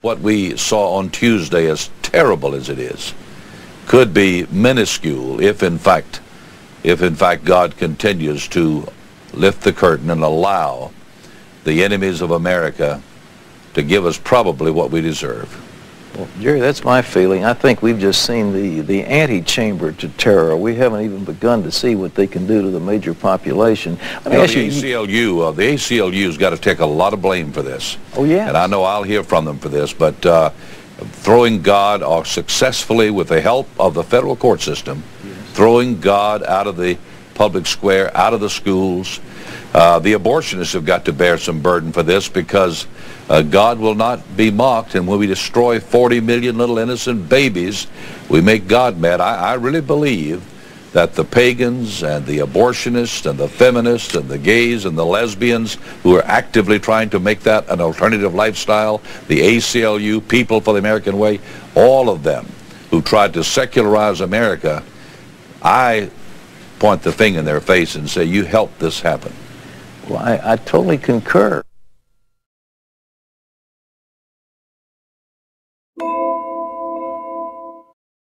What we saw on Tuesday, as terrible as it is, could be minuscule if in fact God continues to lift the curtain and allow the enemies of America to give us probably what we deserve. Well, Jerry, that's my feeling. I think we've just seen the antechamber to terror. We haven't even begun to see what they can do to the major population. The ACLU's got to take a lot of blame for this. Oh, yeah. And I know I'll hear from them for this, but throwing God, or successfully with the help of the federal court system, yes, throwing God out of the public square, out of the schools. The abortionists have got to bear some burden for this, because God will not be mocked, and when we destroy 40 million little innocent babies, we make God mad. I really believe that the pagans and the abortionists and the feminists and the gays and the lesbians who are actively trying to make that an alternative lifestyle, the ACLU, People for the American Way, all of them who tried to secularize America, I point the finger in their face and say, you helped this happen. Well, I totally concur.